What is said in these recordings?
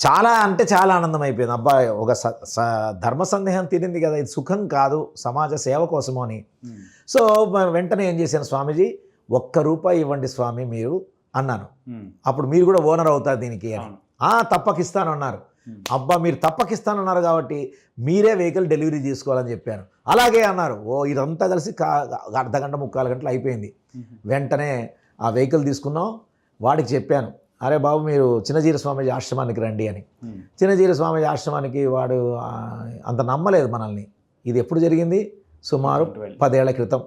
చాలా అంటే చాలా ఆనందం అయిపోయింది. అబ్బా! ఒక ధర్మ సందేహం తీరింది కదా! ఇది సుఖం కాదు, సమాజ సేవ కోసము అని. సో, వెంటనే ఏం చేశాను, స్వామీజీ ₹1 ఇవ్వండి స్వామి మీరు అన్నాను. అప్పుడు మీరు కూడా ఓనర్ అవుతారు దీనికి అని. తప్పకిస్తాను అన్నారు. అబ్బా! మీరు తప్పకిస్తానన్నారు కాబట్టి మీరే వెహికల్ డెలివరీ తీసుకోవాలని చెప్పాను. అలాగే అన్నారు. ఇదంతా కలిసి అర్ధగంట 3/4 గంటలు అయిపోయింది. వెంటనే ఆ వెహికల్ తీసుకున్నాం. వాడికి చెప్పాను, అరే బాబు మీరు చిన్నజీర స్వామీజీ ఆశ్రమానికి రండి అని. చిన్నజీర స్వామీజీ ఆశ్రమానికి వాడు అంత నమ్మలేదు మనల్ని. ఇది ఎప్పుడు జరిగింది? సుమారు 10 ఏళ్ల క్రితం.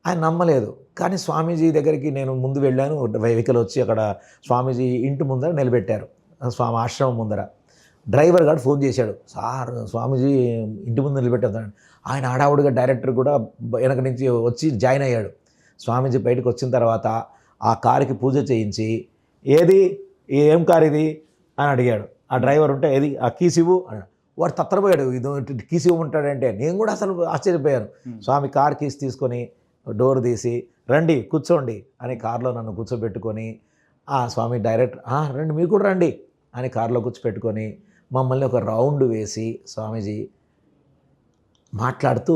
ఆయన నమ్మలేదు. కానీ స్వామీజీ దగ్గరికి నేను ముందు వెళ్ళాను. వెహికల్ వచ్చి అక్కడ స్వామీజీ ఇంటి ముందర నిలబెట్టారు, స్వామి ఆశ్రమం ముందర. డ్రైవర్ గారు ఫోన్ చేశాడు, సార్ స్వామీజీ ఇంటి ముందు నిలబెట్టారు. ఆయన హడావుడిగా డైరెక్టర్ కూడా వెనక నుంచి వచ్చి జాయిన్ అయ్యాడు. స్వామీజీ బయటకు వచ్చిన తర్వాత ఆ కారుకి పూజ చేయించి, ఏది ఏం కారు ఇది అని అడిగాడు. ఆ డ్రైవర్ ఉంటే ఏది ఆ కీస్ ఇవ్వు అన్నాడు. వాడు తత్తరపోయాడు, ఇది కీస్ ఇవ్వమంటాడంటే. నేను కూడా అసలు ఆశ్చర్యపోయాను. స్వామి కార్ కీస్ తీసుకొని డోర్ తీసి రండి కూర్చోండి అని కారులో నన్ను కూర్చోబెట్టుకొని, స్వామి డైరెక్టర్ రండి మీరు కూడా రండి అని కారులో కూర్చోబెట్టుకొని మమ్మల్ని ఒక రౌండ్ వేసి స్వామీజీ మాట్లాడుతూ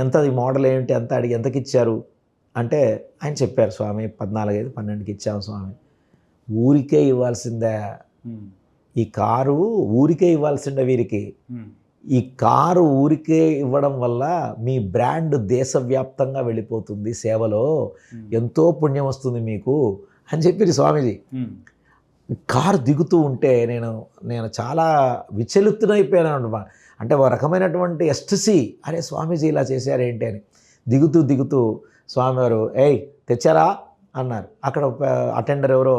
ఎంత మోడల్ ఏంటి ఎంత అడిగి ఎంతకి ఇచ్చారు అంటే ఆయన చెప్పారు, స్వామి 14,500 12,000కి ఇచ్చాము స్వామి. ఊరికే ఇవ్వాల్సిందే, ఈ కారు ఊరికే ఇవ్వాల్సిందే వీరికి. ఈ కారు ఊరికే ఇవ్వడం వల్ల మీ బ్రాండ్ దేశవ్యాప్తంగా వెళ్ళిపోతుంది, సేవలో ఎంతో పుణ్యం వస్తుంది మీకు అని చెప్పి స్వామీజీ. కారు దిగుతూ ఉంటే నేను చాలా విచలితునైపోయాను. అంటే ఒక రకమైనటువంటి ఎస్టసీ, అరే స్వామీజీ ఇలా చేశారేంటి అని. దిగుతూ స్వామివారు తెచ్చారా అన్నారు. అక్కడ అటెండర్ ఎవరో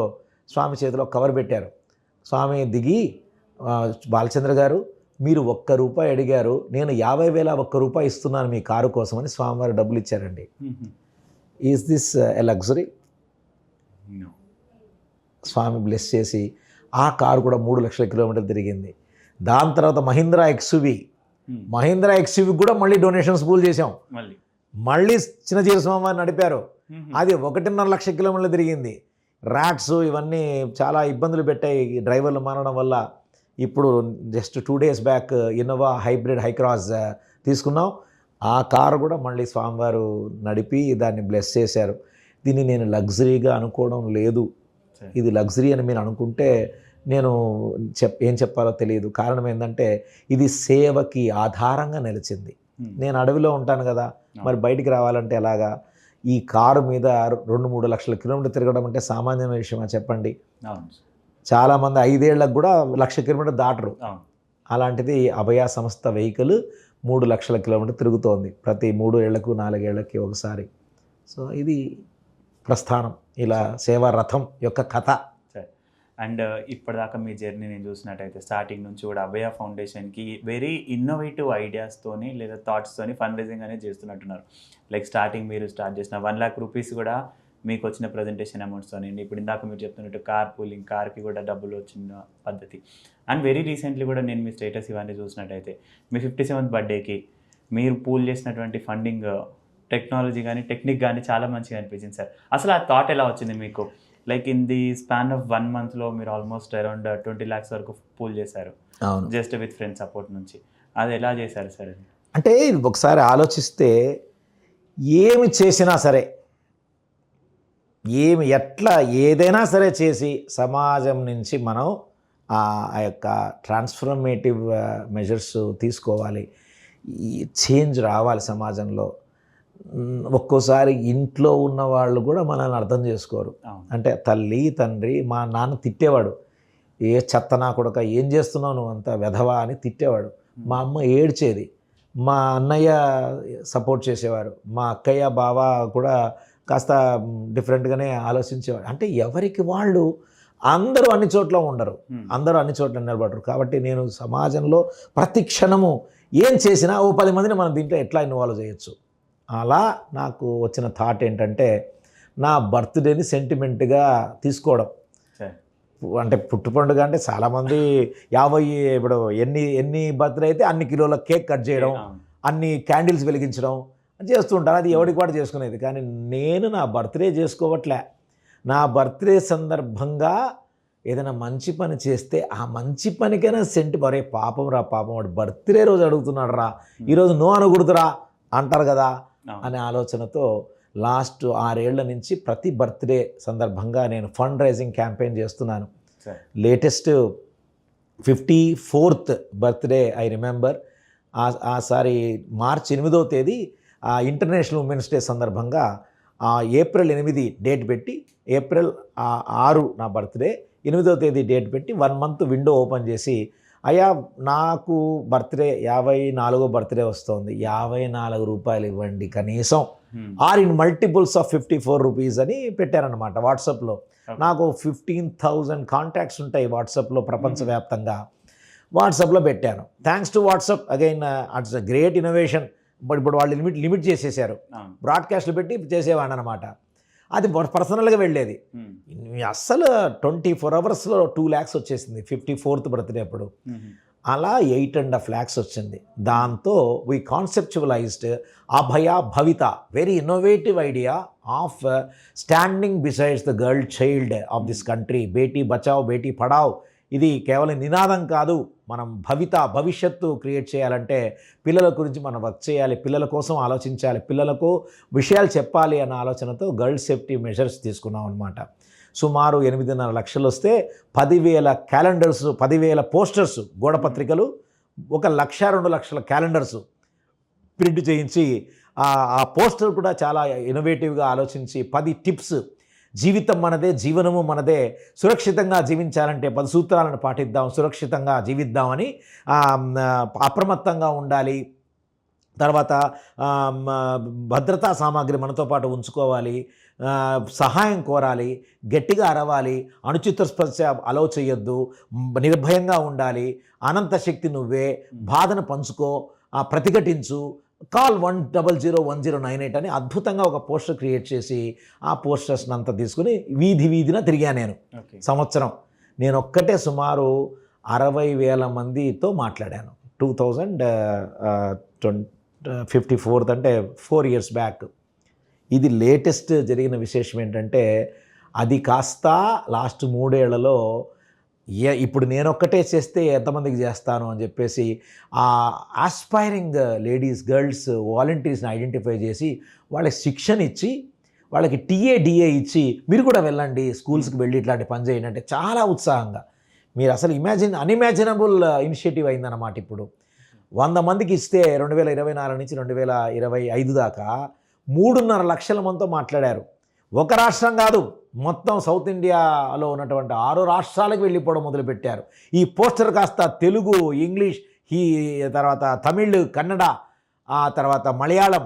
స్వామి చేతిలో కవర్ పెట్టారు. స్వామి దిగి, బాలచంద్ర గారు మీరు ₹1 అడిగారు, నేను 50,000 ₹1 ఇస్తున్నాను మీ కారు కోసం అని స్వామివారు డబ్బులు ఇచ్చారండి. Is this a luxury? స్వామి బ్లెస్ చేసి ఆ కారు కూడా 3 లక్షల కిలోమీటర్లు తిరిగింది. దాని తర్వాత మహీంద్రా ఎక్స్యూవీ కూడా మళ్ళీ డొనేషన్స్ పూల్ చేసాం. మళ్ళీ చిన్నజీర స్వామివారు నడిపారు. అది 1.5 లక్షల కిలోమీటర్లు తిరిగింది. ర్యాట్స్ ఇవన్నీ చాలా ఇబ్బందులు పెట్టాయి డ్రైవర్లు మారడం వల్ల. ఇప్పుడు just 2 days back Innova hybrid Hycross తీసుకున్నాం. ఆ కారు కూడా మళ్ళీ స్వామివారు నడిపి దాన్ని బ్లెస్ చేశారు. దీన్ని నేను లగ్జరీగా అనుకోవడం లేదు. ఇది లగ్జరీ అని మీరు అనుకుంటే నేను ఏం చెప్పాలో తెలియదు. కారణం ఏంటంటే ఇది సేవకి ఆధారంగా నిలిచింది. నేను అడవిలో ఉంటాను కదా, మరి బయటికి రావాలంటే ఎలాగా? ఈ కారు మీద 2-3 లక్షల కిలోమీటర్లు తిరగడం అంటే సామాన్యమైన విషయమా చెప్పండి? చాలామంది 5 ఏళ్లకు కూడా 1,00,000 కిలోమీటర్లు దాటరు. అలాంటిది అభయ సంస్థ వెహికల్ 3 లక్షల కిలోమీటర్లు తిరుగుతోంది ప్రతి 3 ఏళ్లకు 4 ఏళ్లకి ఒకసారి. సో ఇది ప్రస్థానం, ఇలా సేవా రథం యొక్క కథ. అండ్ ఇప్పటిదాకా మీ జర్నీ నేను చూసినట్టయితే స్టార్టింగ్ నుంచి కూడా అభయ ఫౌండేషన్కి వెరీ ఇన్నోవేటివ్ ఐడియాస్తోని లేదా థాట్స్తోని ఫండ్ రైజింగ్ అనేది చేస్తున్నట్టున్నారు. లైక్ స్టార్టింగ్ మీరు స్టార్ట్ చేసిన 1 lakh rupees కూడా మీకు వచ్చిన ప్రజెంటేషన్ అమౌంట్స్తోని, ఇప్పుడు ఇందాక మీరు చెప్తున్నట్టు కార్ పూలింగ్, కార్కి కూడా డబ్బులు వచ్చిన పద్ధతి. అండ్ వెరీ రీసెంట్లీ కూడా నేను మీ స్టేటస్ ఇవన్నీ చూసినట్టయితే మీ 57th బర్త్డేకి మీరు పూల్ చేసినటువంటి ఫండింగ్ టెక్నాలజీ కానీ టెక్నిక్ కానీ చాలా మంచిగా అనిపించింది సార్. అసలు ఆ థాట్ ఎలా వచ్చింది మీకు? Like in the span of 1 monthలో మీరు ఆల్మోస్ట్ అరౌండ్ 20 lakhs వరకు పూల్ చేశారు, జస్ట్ విత్ ఫ్రెండ్ సపోర్ట్ నుంచి. అది ఎలా చేశారు సార్? అంటే ఒకసారి ఆలోచిస్తే ఏమి చేసినా సరే, ఎట్లా ఏదైనా సరే చేసి సమాజం నుంచి మనం ఆ యొక్క ట్రాన్స్ఫర్మేటివ్ మెజర్స్ తీసుకోవాలి, చేంజ్ రావాలి సమాజంలో. ఒక్కోసారి ఇంట్లో ఉన్న వాళ్ళు కూడా మనల్ని అర్థం చేసుకోరు. అంటే తల్లి తండ్రి, మా నాన్న తిట్టేవాడు, ఏ చెత్త నా కొడుక ఏం చేస్తున్నావు నువ్వు అంత వెధవా అని తిట్టేవాడు. మా అమ్మ ఏడ్చేది, మా అన్నయ్య సపోర్ట్ చేసేవారు, మా అక్కయ్య బావ కూడా కాస్త డిఫరెంట్గానే ఆలోచించేవాడు. అంటే ఎవరికి వాళ్ళు, అందరూ అన్ని చోట్ల ఉండరు, అందరూ అన్ని చోట్ల నిలబడరు. కాబట్టి నేను సమాజంలో ప్రతి క్షణము ఏం చేసినా 10 మందిని మనం దీంట్లో ఎట్లా ఇన్వాల్వ్ చేయొచ్చు. అలా నాకు వచ్చిన థాట్ ఏంటంటే నా బర్త్డేని సెంటిమెంట్గా తీసుకోవడం. అంటే పుట్టు పండుగ అంటే చాలామంది 50 ఇప్పుడు ఎన్ని బర్త్డే అయితే అన్ని కిలోల కేక్ కట్ చేయడం, అన్ని క్యాండిల్స్ వెలిగించడం చేస్తూ ఉంటారు. అది ఎవరికి కూడా చేసుకునేది. కానీ నేను నా బర్త్డే చేసుకోవట్లే. నా బర్త్డే సందర్భంగా ఏదైనా మంచి పని చేస్తే ఆ మంచి పనికైనా సెంట్ మరే పాపం రా పాపం వాడు బర్త్డే రోజు అడుగుతున్నాడు రా ఈరోజు నో అనకూడదురా అంటారు కదా అనే ఆలోచనతో లాస్ట్ 6 ఏళ్ల నుంచి ప్రతి బర్త్డే సందర్భంగా నేను ఫండ్ రైజింగ్ క్యాంపెయిన్ చేస్తున్నాను. Latest 54th birthday I remember. ఆసారి మార్చి 8వ తేదీ ఇంటర్నేషనల్ ఉమెన్స్ డే సందర్భంగా ఏప్రిల్ 8 డేట్ పెట్టి, ఏప్రిల్ 6 నా బర్త్డే, 8వ తేదీ డేట్ పెట్టి 1 మంత్ విండో ఓపెన్ చేసి, అయ్యా నాకు బర్త్డే 54వ బర్త్డే వస్తుంది, 54 రూపాయలు ఇవ్వండి కనీసం, or in multiples of 54 rupees అని పెట్టారనమాట వాట్సాప్లో. నాకు 15,000 కాంటాక్ట్స్ ఉంటాయి వాట్సాప్లో ప్రపంచవ్యాప్తంగా. వాట్సాప్లో పెట్టాను. Thanks to WhatsApp again, it's a great innovation. ఇప్పుడు వాళ్ళు లిమిట్ చేసేసారు, బ్రాడ్కాస్ట్లు పెట్టి చేసేవాడిని అనమాట. అది పర్సనల్గా వెళ్ళేది. అస్సలు 24 అవర్స్లో 2 lakhs వచ్చేసింది 54th బర్త్డే అప్పుడు. అలా 8.5 lakhs వచ్చింది. దాంతో we conceptualized Abhaya Bhavita, very innovative idea of standing besides the girl child of this country. Beti Bachao Beti Padhao, ఇది కేవలం నినాదం కాదు. మనం భవిష్యత్తు క్రియేట్ చేయాలంటే పిల్లల గురించి మనం వర్క్ చేయాలి, పిల్లల కోసం ఆలోచించాలి, పిల్లలకు విషయాలు చెప్పాలి అన్న ఆలోచనతో గర్ల్ సేఫ్టీ మెజర్స్ తీసుకున్నాం అనమాట. సుమారు 8.5 లక్షలు వస్తే 10,000 క్యాలెండర్స్, 10,000 పోస్టర్స్, గోడపత్రికలు, 1 లక్ష 2 లక్షల క్యాలెండర్స్ ప్రింట్ చేయించి, ఆ పోస్టర్ కూడా చాలా ఇన్నోవేటివ్గా ఆలోచించి 10 టిప్స్, జీవితం మనదే, జీవనము మనదే, సురక్షితంగా జీవించాలంటే 10 సూత్రాలను పాటిద్దాం, సురక్షితంగా జీవిద్దామని, అప్రమత్తంగా ఉండాలి, తర్వాత భద్రతా సామాగ్రి మనతో పాటు ఉంచుకోవాలి, సహాయం కోరాలి, గట్టిగా అరవాలి, అనుచిత స్పర్శ అలౌ చేయొద్దు, నిర్భయంగా ఉండాలి, అనంత శక్తి నువ్వే, బాధను పంచుకో, ప్రతిఘటించు, కాల్ 1001098 అని అద్భుతంగా ఒక పోస్టర్ క్రియేట్ చేసి, ఆ పోస్టర్స్ని అంతా తీసుకుని వీధిన తిరిగా నేను సంవత్సరం. నేను ఒక్కటే సుమారు 60,000 మందితో మాట్లాడాను 2054 అంటే 4 years బ్యాక్. ఇది లేటెస్ట్ జరిగిన విశేషం ఏంటంటే, అది కాస్త లాస్ట్ 3 ఏళ్లలో ఇప్పుడు నేను ఒక్కటే చేస్తే ఎంతమందికి చేస్తాను అని చెప్పేసి ఆ ఆస్పైరింగ్ లేడీస్, గర్ల్స్, వాలంటీర్స్ని ఐడెంటిఫై చేసి వాళ్ళకి శిక్షణ ఇచ్చి, వాళ్ళకి TA ఇచ్చి, మీరు కూడా వెళ్ళండి స్కూల్స్కి వెళ్ళి ఇట్లాంటి పని చేయండి అంటే చాలా ఉత్సాహంగా. మీరు అసలు అన్ఇమాజినబుల్ ఇనిషియేటివ్ అయిందన్నమాట. ఇప్పుడు 100 మందికి ఇస్తే 2024 నుంచి 2025 దాకా 3.5 లక్షల మందితో మాట్లాడారు. ఒక రాష్ట్రం కాదు, మొత్తం సౌత్ ఇండియాలో ఉన్నటువంటి 6 రాష్ట్రాలకు వెళ్ళిపోవడం మొదలుపెట్టారు. ఈ పోస్టర్ కాస్త తెలుగు, ఇంగ్లీష్, తర్వాత తమిళ్, కన్నడ, ఆ తర్వాత మలయాళం,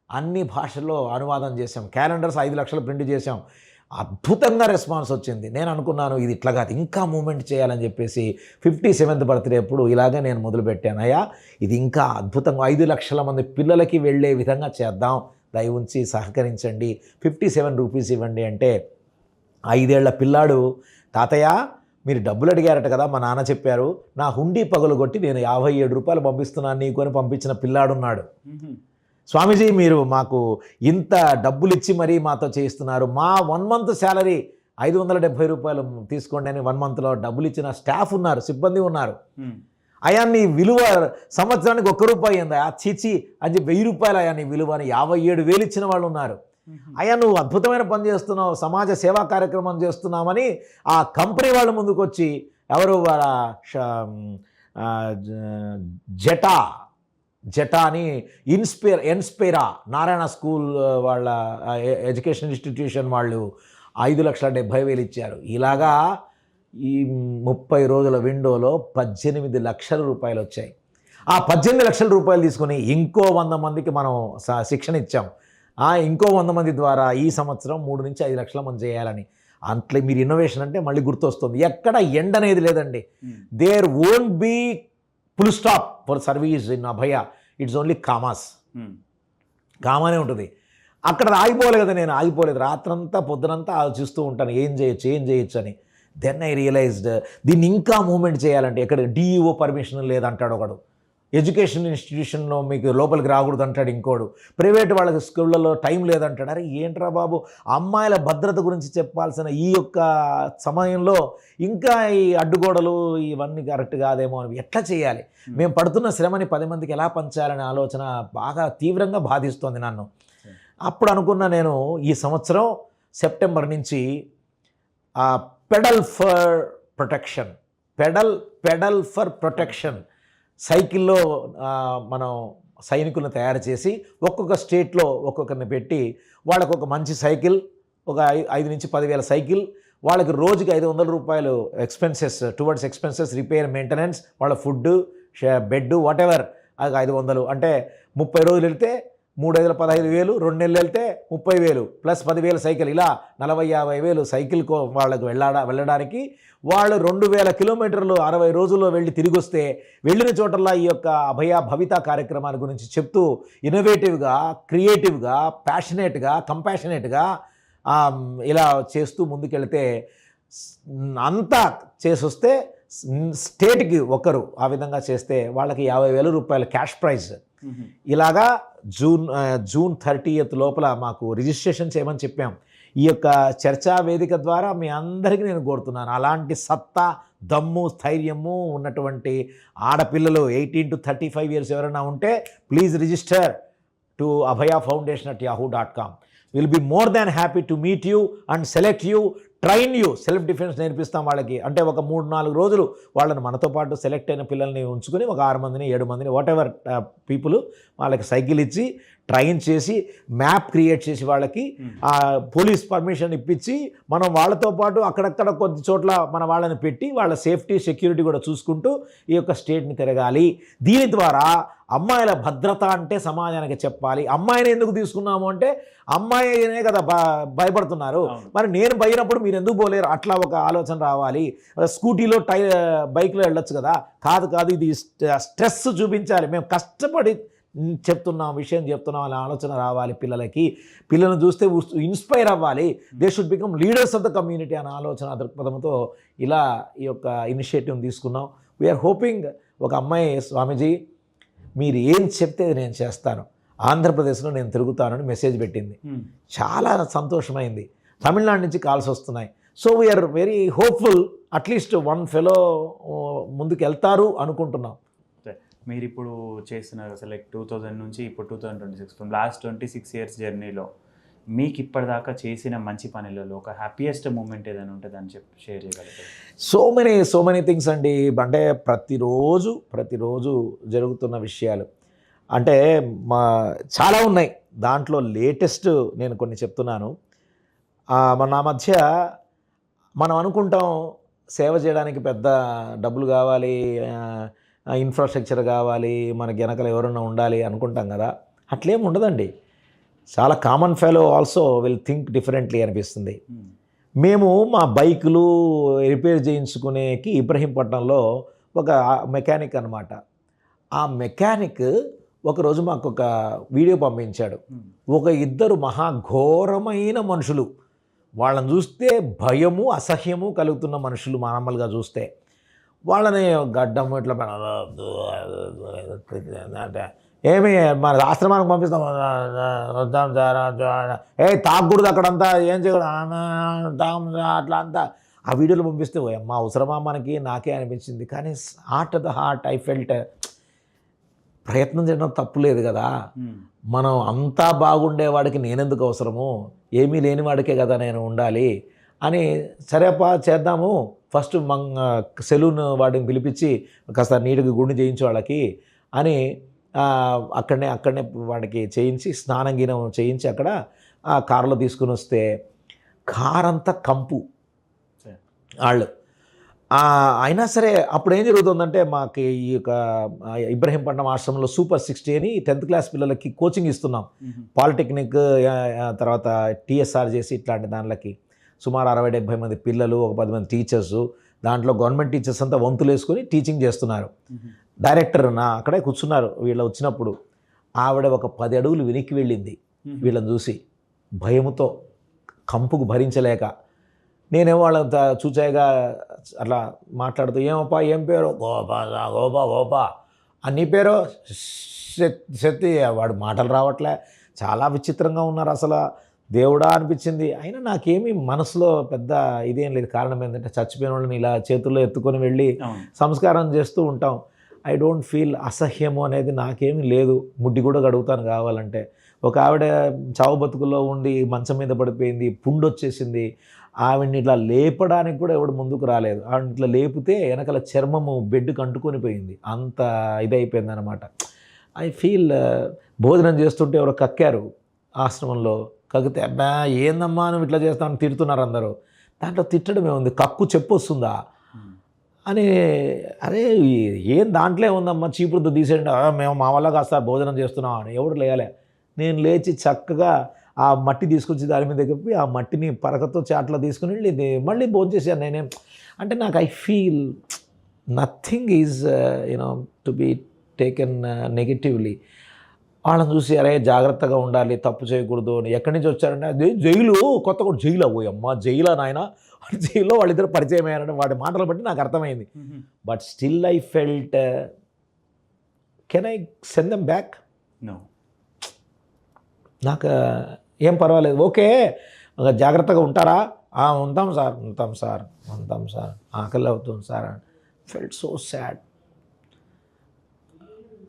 అన్ని భాషల్లో అనువాదం చేసాం. క్యాలెండర్స్ 5 లక్షలు ప్రింట్ చేసాం. అద్భుతంగా రెస్పాన్స్ వచ్చింది. నేను అనుకున్నాను ఇది ఇట్లా కాదు, ఇంకా మూమెంట్ చేయాలని చెప్పేసి 57th బర్త్డే అప్పుడు ఇలాగే నేను మొదలుపెట్టాను. అయ్యా ఇది ఇంకా అద్భుతంగా 5 లక్షల మంది పిల్లలకి వెళ్ళే విధంగా చేద్దాం, దయ ఉంచి సహకరించండి, 57 రూపీస్ ఇవ్వండి అంటే 5 ఏళ్ల పిల్లాడు, తాతయ్య మీరు డబ్బులు అడిగారట కదా, మా నాన్న చెప్పారు, నా హుండీ పగలగొట్టి నేను 57 రూపాయలు పంపిస్తున్నాను నీకు అని పంపించిన పిల్లాడున్నాడు. స్వామీజీ మీరు మాకు ఇంత డబ్బులు ఇచ్చి మరీ మాతో చేయిస్తున్నారు, మా 1 month శాలరీ 570 రూపాయలు తీసుకోండి అని 1 monthలో డబ్బులు ఇచ్చిన స్టాఫ్ ఉన్నారు, సిబ్బంది ఉన్నారు. అయా నీ విలువ సంవత్సరానికి 1 రూపాయి అయిందా, చీచి అని చెప్పి 1000 రూపాయలు అయా నీ విలువ అని 57,000 ఇచ్చిన వాళ్ళు ఉన్నారు. అయ్యా నువ్వు అద్భుతమైన పని చేస్తున్నావు, సమాజ సేవా కార్యక్రమం చేస్తున్నామని ఆ కంపెనీ వాళ్ళు ముందుకు వచ్చి, ఎవరు జటా అని ఇన్స్పైరా నారాయణ స్కూల్ వాళ్ళ ఎడ్యుకేషన్ ఇన్స్టిట్యూషన్ వాళ్ళు 5,70,000 ఇచ్చారు. ఇలాగా ఈ 30 రోజుల విండోలో 18 లక్షల రూపాయలు వచ్చాయి. ఆ 18 లక్షల రూపాయలు తీసుకుని ఇంకో 100 మందికి మనం శిక్షణ ఇచ్చాం. ఇంకో 100 మంది ద్వారా ఈ సంవత్సరం 3 నుంచి 5 లక్షల మంది చేయాలని. అంట్లో మీరు ఇన్నోవేషన్ అంటే మళ్ళీ గుర్తొస్తుంది, ఎక్కడ ఎండ్ అనేది లేదండి. There won't be full stop for service in Abhaya, it's only commas, కామానే ఉంటుంది. అక్కడ ఆగిపోలేదు కదా, నేను ఆగిపోలేదు. రాత్రంతా పొద్దునంతా ఆలోచిస్తూ ఉంటాను ఏం చేయొచ్చు అని. దెన్ ఐ రియలైజ్డ్ దీన్ని ఇంకా మూవ్మెంట్ చేయాలంటే ఎక్కడ DEO పర్మిషన్ లేదంటాడు ఒకడు. ఎడ్యుకేషన్ ఇన్స్టిట్యూషన్లో మీకు లోపలికి రాకూడదు అంటాడు ఇంకోడు, ప్రైవేట్ వాళ్ళకి స్కూళ్ళలో టైం లేదంటాడు. అరే ఏంట్రా బాబు, అమ్మాయిల భద్రత గురించి చెప్పాల్సిన ఈ యొక్క సమయంలో ఇంకా ఈ అడ్డుగోడలు ఇవన్నీ కరెక్ట్ కాదేమో అని ఎట్లా చేయాలి, మేము పడుతున్న శ్రమని 10 మందికి ఎలా పంచాలనే ఆలోచన బాగా తీవ్రంగా బాధిస్తోంది నన్ను. అప్పుడు అనుకున్నా నేను ఈ సంవత్సరం సెప్టెంబర్ నుంచి పెడల్ ఫర్ ప్రొటెక్షన్ సైకిల్లో మనం సైనికులను తయారు చేసి ఒక్కొక్క స్టేట్లో ఒక్కొక్కరిని పెట్టి వాళ్ళకు ఒక మంచి సైకిల్, ఒక 5 నుంచి 10,000 సైకిల్, వాళ్ళకి రోజుకి 500 రూపాయలు expenses towards expenses, repair, maintenance, వాళ్ళ ఫుడ్, బెడ్, వాట్ ఎవర్, అది 500 అంటే 30 రోజులు వెళ్తే 3,15,000, 2 నెలలు వెళ్తే 30,000 ప్లస్ 10,000 సైకిల్, ఇలా 40,000-50,000 సైకిల్కో వాళ్ళకు వెళ్ళడానికి వాళ్ళు 2,000 కిలోమీటర్లు 60 రోజుల్లో వెళ్ళి తిరిగి వస్తే వెళ్ళిన చోటల్లా ఈ యొక్క అభయ భవిత కార్యక్రమాల గురించి చెప్తూ ఇన్నోవేటివ్గా, క్రియేటివ్గా, ప్యాషనేట్గా, కంపాషనేట్గా ఇలా చేస్తూ ముందుకెళ్తే అంతా చేసొస్తే స్టేట్కి ఒకరు ఆ విధంగా చేస్తే వాళ్ళకి 50,000 రూపాయల క్యాష్ ప్రైజ్. ఇలాగా జూన్ 30th లోపల మాకు రిజిస్ట్రేషన్ చేయమని చెప్పాం. ఈ యొక్క చర్చా వేదిక ద్వారా మీ అందరికీ నేను కోరుతున్నాను, అలాంటి సత్తా, దమ్ము, స్థైర్యము ఉన్నటువంటి ఆడపిల్లలు 18 to 35 years ఎవరైనా ఉంటే please register to abhayafoundation@yahoo.com. Will be more than happy to meet you and select you, train you. Self defence నేర్పిస్తాం వాళ్ళకి. అంటే ఒక 3-4 రోజులు వాళ్ళని మనతో పాటు సెలెక్ట్ అయిన పిల్లల్ని ఉంచుకొని ఒక 6 మందిని 7 మందిని వాట్ ఎవర్ పీపుల్ వాళ్ళకి సైకిల్ ఇచ్చి ట్రైన్ చేసి మ్యాప్ క్రియేట్ చేసి వాళ్ళకి పోలీస్ పర్మిషన్ ఇప్పించి మనం వాళ్ళతో పాటు అక్కడక్కడ కొద్ది చోట్ల మన వాళ్ళని పెట్టి వాళ్ళ సేఫ్టీ, సెక్యూరిటీ కూడా చూసుకుంటూ ఈ యొక్క స్టేట్ని తిరగాలి. దీని ద్వారా అమ్మాయిల భద్రత అంటే సమాజానికి చెప్పాలి. అమ్మాయిని ఎందుకు తీసుకున్నాము అంటే అమ్మాయినే కదా భయపడుతున్నారు, మరి నేను భయనప్పుడు మీరు ఎందుకు పోలేరు, అట్లా ఒక ఆలోచన రావాలి. స్కూటీలో బైక్లో వెళ్ళొచ్చు కదా, కాదు ఇది స్ట్రెస్ చూపించాలి, మేము కష్టపడి విషయం చెప్తున్నాం అనే ఆలోచన రావాలి పిల్లలకి. పిల్లలను చూస్తే ఇన్స్పైర్ అవ్వాలి, they should become leaders of the community అనే ఆలోచన దృక్పథంతో ఇలా ఈ యొక్క ఇనిషియేటివ్ తీసుకున్నాం. వీఆర్ హోపింగ్ ఒక అమ్మాయి, స్వామీజీ మీరు ఏం చెప్తే నేను చేస్తాను, ఆంధ్రప్రదేశ్లో నేను తిరుగుతానని మెసేజ్ పెట్టింది. చాలా సంతోషమైంది. తమిళనాడు నుంచి కాల్స్ వస్తున్నాయి. So we are very hopeful, at least 1 fellow ముందుకు వెళ్తారు అనుకుంటున్నాం. మీరు ఇప్పుడు చేస్తున్నారు అసలు లైక్ 2000 నుంచి ఇప్పుడు 2026 లాస్ట్ 26 years జర్నీలో మీకు ఇప్పటిదాకా చేసిన మంచి పనులలో ఒక హ్యాపీయెస్ట్ మూమెంట్ ఏదైనా ఉంటుంది అని చెప్పి షేర్ చేయగలుగుతారు? సో మెనీ థింగ్స్ అండి. అంటే ప్రతిరోజు జరుగుతున్న విషయాలు అంటే చాలా ఉన్నాయి. దాంట్లో లేటెస్ట్ నేను కొన్ని చెప్తున్నాను. నా మధ్య మనం అనుకుంటాం సేవ చేయడానికి పెద్ద డబ్బులు కావాలి, ఇన్ఫ్రాస్ట్రక్చర్ కావాలి, మనకి వెనకలు ఎవరన్నా ఉండాలి అనుకుంటాం కదా. అట్లేం ఉండదండి. చాలా common fellow also will think differently అనిపిస్తుంది. మేము మా బైకులు రిపేర్ చేయించుకునేకి ఇబ్రహీంపట్నంలో ఒక మెకానిక్ అనమాట. ఆ మెకానిక్ ఒకరోజు మాకు ఒక వీడియో పంపించాడు. ఒక 2 మహాఘోరమైన మనుషులు, వాళ్ళని చూస్తే భయము, అసహ్యము కలుగుతున్న మనుషులు మామూలుగా చూస్తే. వాళ్ళని గడ్డం ఇట్లా ఏమి మన ఆశ్రమానికి పంపిస్తాం, తాగకూడదు అక్కడంతా, ఏం చేయకూడదు అట్లా అంతా ఆ వీడియోలు పంపిస్తే అమ్మ అవసరమా మనకి, నాకే అనిపించింది. కానీ heart the heart I felt ప్రయత్నం చేయడం తప్పులేదు కదా. మనం అంతా బాగుండేవాడికి నేనెందుకు అవసరము, ఏమీ లేనివాడికే కదా నేను ఉండాలి అని, సరేపా చేద్దాము, ఫస్ట్ సెలూన్ వాడిని పిలిపించి కాస్త నీట్గా గుండు చేయించి వాళ్ళకి అని అక్కడనే వాడికి చేయించి స్నానం గీనం చేయించి అక్కడ ఆ కారులో తీసుకుని వస్తే కారంతా కంపు వాళ్ళు. అయినా సరే అప్పుడు ఏం జరుగుతుందంటే మాకు ఈ యొక్క ఇబ్రహీంపట్నం ఆశ్రమంలో Super 60 అని 10th క్లాస్ పిల్లలకి కోచింగ్ ఇస్తున్నాం. పాలిటెక్నిక్ తర్వాత TSR చేసి ఇట్లాంటి దానిలకి సుమారు 60-70 మంది పిల్లలు, ఒక 10 మంది టీచర్సు, దాంట్లో గవర్నమెంట్ టీచర్స్ అంతా వంతులు వేసుకొని టీచింగ్ చేస్తున్నారు. డైరెక్టర్ అక్కడే కూర్చున్నారు. వీళ్ళు వచ్చినప్పుడు ఆవిడ ఒక 10 అడుగులు వెనక్కి వెళ్ళింది వీళ్ళని చూసి, భయముతో, కంపుకు భరించలేక. నేనేమో వాళ్ళంతా చూచాయిగా అట్లా మాట్లాడుతూ, ఏమప్పా ఏం పేరు, గోపా నీ పేరు శక్తి, వాడు మాటలు రావట్లే, చాలా విచిత్రంగా ఉన్నారు అసలు, దేవుడా అనిపించింది. అయినా నాకేమీ మనసులో పెద్ద ఇదేం లేదు. కారణం ఏంటంటే చచ్చిపోయిన వాళ్ళని ఇలా చేతుల్లో ఎత్తుకొని వెళ్ళి సంస్కారం చేస్తూ ఉంటాం. ఐ డోంట్ ఫీల్ అసహ్యము అనేది నాకేమీ లేదు. ముడ్డి కూడా గడుగుతాను కావాలంటే. ఒక ఆవిడ చావు బతుకుల్లో ఉండి మంచం మీద పడిపోయింది, పుండు వచ్చేసింది. ఆవిడ్ని ఇట్లా లేపడానికి కూడా ఎవడు ముందుకు రాలేదు. ఆవిడ ఇట్లా లేపితే వెనకాల చర్మము బెడ్కి అంటుకొని పోయింది. అంత ఇదైపోయింది అనమాట. ఐ ఫీల్ భోజనం చేస్తుంటే ఎవరో కక్కారు ఆశ్రమంలో. కక్కితే అబ్బా ఏందమ్మా నువ్వు ఇట్లా చేస్తామని తిడుతున్నారు అందరూ. దాంట్లో తిట్టడమే ఉంది, కక్కు చెప్పు వస్తుందా అని. అరే ఏం దాంట్లో ఉందమ్మా, చీపురుతో తీసేయండి, మేము మా వల్ల కాస్త భోజనం చేస్తున్నాం అని. ఎవడు లేయలే. నేను లేచి చక్కగా ఆ మట్టి తీసుకొచ్చి దాని మీద చెప్పి ఆ మట్టిని పరకతో చాట్లో తీసుకుని వెళ్ళి మళ్ళీ భోజనం చేశాను. నేనేం అంటే నాకు I feel nothing is you know to be taken negatively. వాళ్ళని చూసి అరే జాగ్రత్తగా ఉండాలి, తప్పు చేయకూడదు అని. ఎక్కడి నుంచి వచ్చారంటే అది జైలు, కొత్త కూడా జైలు పోయమ్మ, జైలా నాయన, జైల్లో వాళ్ళిద్దరు పరిచయం అయ్యారంటే వాడి మాటలు బట్టి నాకు అర్థమైంది. But still I felt, can I send them back? No, నాకు ఏం పర్వాలేదు, ఓకే జాగ్రత్తగా ఉంటారా? ఉంటాం సార్, ఆకలి అవుతుంది సార్. Felt so sad.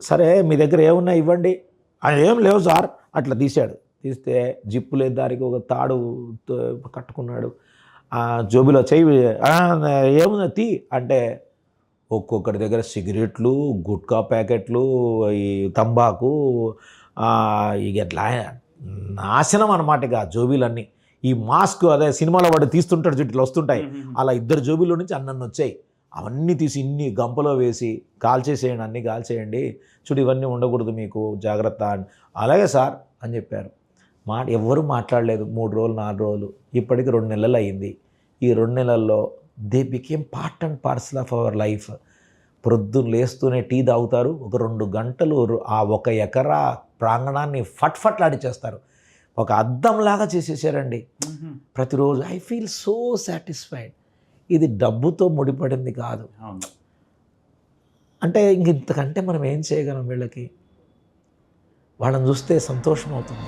సరే మీ దగ్గర ఏమున్నా ఇవ్వండి. ఏం లేవు సార్. అట్లా తీశాడు. తీస్తే జిప్పు లేదు, దానికి ఒక తాడు కట్టుకున్నాడు. జోబిలో చెయ్యి ఏముంది తీ అంటే ఒక్కొక్కటి దగ్గర సిగరెట్లు, గుట్కా ప్యాకెట్లు, ఈ తంబాకు, ఇక ఎట్లా నాశనం అనమాట. ఇక జోబీలన్నీ ఈ మాస్క్ అదే సినిమాలో వాడు తీస్తుంటాడు చుట్టూ వస్తుంటాయి, అలా ఇద్దరు జోబీలో నుంచి అన్నీ వచ్చాయి. అవన్నీ తీసి ఇన్ని గంపలో వేసి కాల్చేసేయండి, అన్నీ కాల్చేయండి, చూడు ఇవన్నీ ఉండకూడదు మీకు, జాగ్రత్త అని. అలాగే సార్ అని చెప్పారు. ఎవ్వరూ మాట్లాడలేదు. 3 రోజులు 4 రోజులు, ఇప్పటికి 2 నెలలు అయింది. ఈ 2 నెలల్లో they became part and parcel of our life. ప్రొద్దున లేస్తూనే టీ తాగుతారు, ఒక 2 గంటలు ఆ 1 ఎకరా ప్రాంగణాన్ని ఫట్లాడిచేస్తారు. ఒక అద్దంలాగా చేసేసారండి ప్రతిరోజు. I feel so satisfied. ఇది డబ్బుతో ముడిపడింది కాదు. అంటే ఇంతకంటే మనం ఏం చేయగలం వీళ్ళకి? వాళ్ళని చూస్తే సంతోషం అవుతుంది.